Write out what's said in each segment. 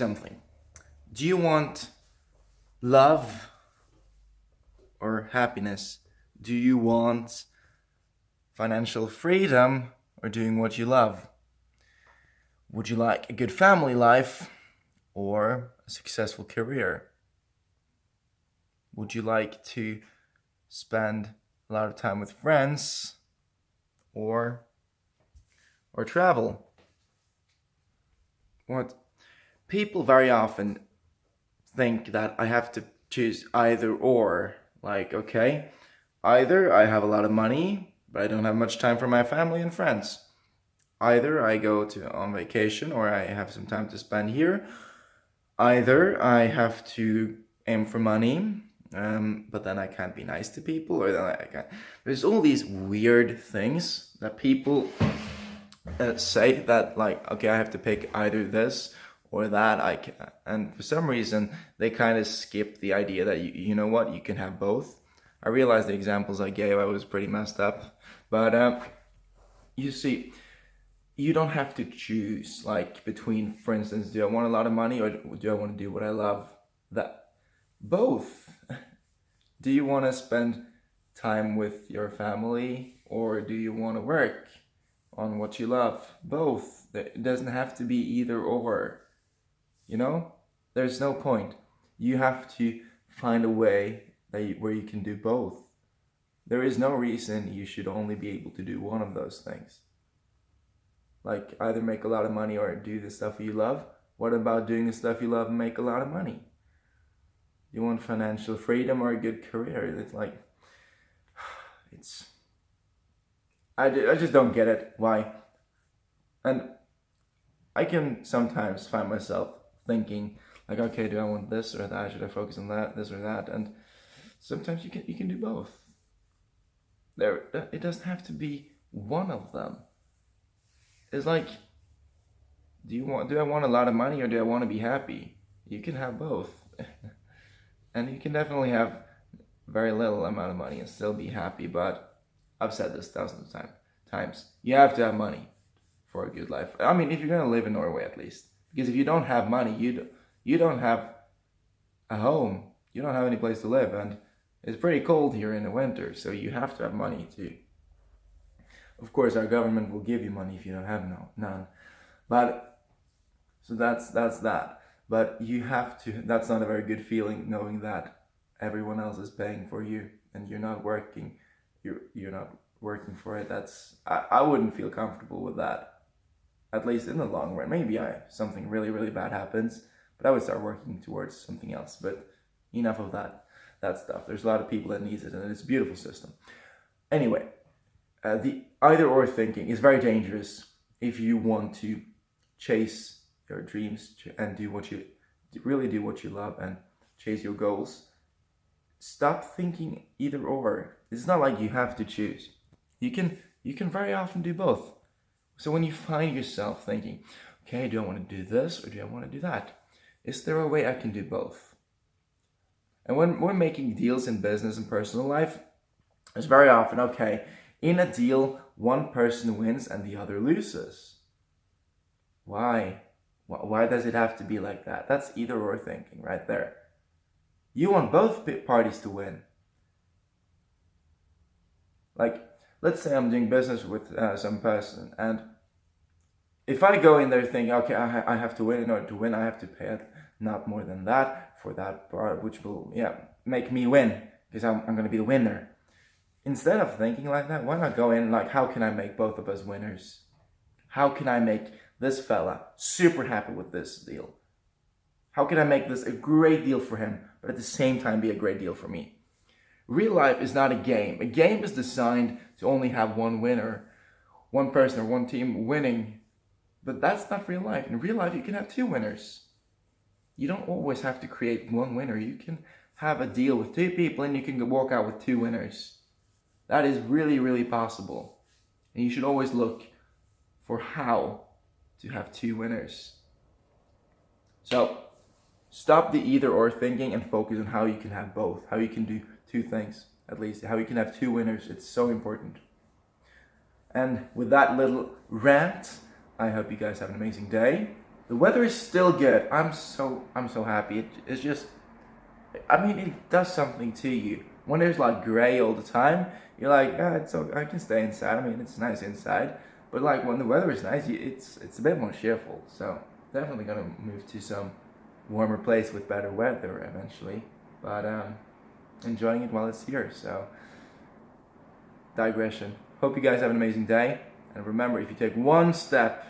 Something. Do you want love or happiness? Do you want financial freedom or doing what you love? Would you like a good family life or a successful career? Would you like to spend a lot of time with friends or travel? What people very often think that I have to choose either or. Like, okay, either I have a lot of money, but I don't have much time for my family and friends. Either I go to on vacation or I have some time to spend here. Either I have to aim for money, but then I can't be nice to people, or then I can't. There's all these weird things that people say that, like, okay, I have to pick either this or that. And for some reason they kind of skip the idea that you know what, you can have both. I realize the examples I gave, I was pretty messed up, but you see, you don't have to choose like between, for instance, do I want a lot of money or do I want to do what I love? That both. Do you want to spend time with your family or do you want to work on what you love? Both. It doesn't have to be either or. You know, there's no point. You have to find a way where you can do both. There is no reason you should only be able to do one of those things. Like either make a lot of money or do the stuff you love. What about doing the stuff you love and make a lot of money? You want financial freedom or a good career? It's like, it's, I just don't get it. Why? And I can sometimes find myself thinking like, okay, do I want this or that? Should I focus on that, this or that? And sometimes you can do both. It doesn't have to be one of them. It's like, do I want a lot of money or do I want to be happy? You can have both. And you can definitely have very little amount of money and still be happy, but I've said this thousands of times. You have to have money for a good life. I mean, if you're gonna live in Norway at least. Because if you don't have money, you don't have a home. You don't have any place to live, and it's pretty cold here in the winter, so you have to have money too. Of course, our government will give you money if you don't have none. But so that's that. But you have to. That's not a very good feeling, knowing that everyone else is paying for you and you're not working. You're not working for it. I wouldn't feel comfortable with that. At least in the long run. Maybe something really, really bad happens, but I would start working towards something else. But enough of that stuff. There's a lot of people that needs it, and it's a beautiful system. Anyway, the either or thinking is very dangerous if you want to chase your dreams and do what you love and chase your goals. Stop thinking either or. It's not like you have to choose. You can very often do both. So when you find yourself thinking, okay, do I want to do this or do I want to do that? Is there a way I can do both? And when we're making deals in business and personal life, it's very often, okay, in a deal, one person wins and the other loses. Why? Why does it have to be like that? That's either or thinking right there. You want both parties to win. Like, let's say I'm doing business with some person, and if I go in there thinking, okay, I have to win, in order to win, I have to pay not more than that for that part, which will, make me win, because I'm going to be the winner. Instead of thinking like that, why not go in like, how can I make both of us winners? How can I make this fella super happy with this deal? How can I make this a great deal for him, but at the same time be a great deal for me? Real life is not a game. A game is designed to only have one winner, one person or one team winning. But that's not real life. In real life, you can have two winners. You don't always have to create one winner. You can have a deal with two people and you can walk out with two winners. That is really, really possible. And you should always look for how to have two winners. So, stop the either or thinking and focus on how you can have both. How you can do two things, at least. How you can have two winners. It's so important. And with that little rant, I hope you guys have an amazing day. The weather is still good. I'm so happy. It's just, I mean, it does something to you. When there's like gray all the time, you're like, yeah, it's okay. I can stay inside. I mean, it's nice inside. But like when the weather is nice, it's a bit more cheerful. So definitely gonna move to some warmer place with better weather eventually. But enjoying it while it's here. So digression. Hope you guys have an amazing day. And remember, if you take one step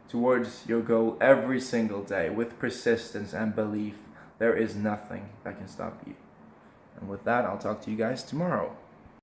towards your goal every single day with persistence and belief, there is nothing that can stop you. And with that, I'll talk to you guys tomorrow.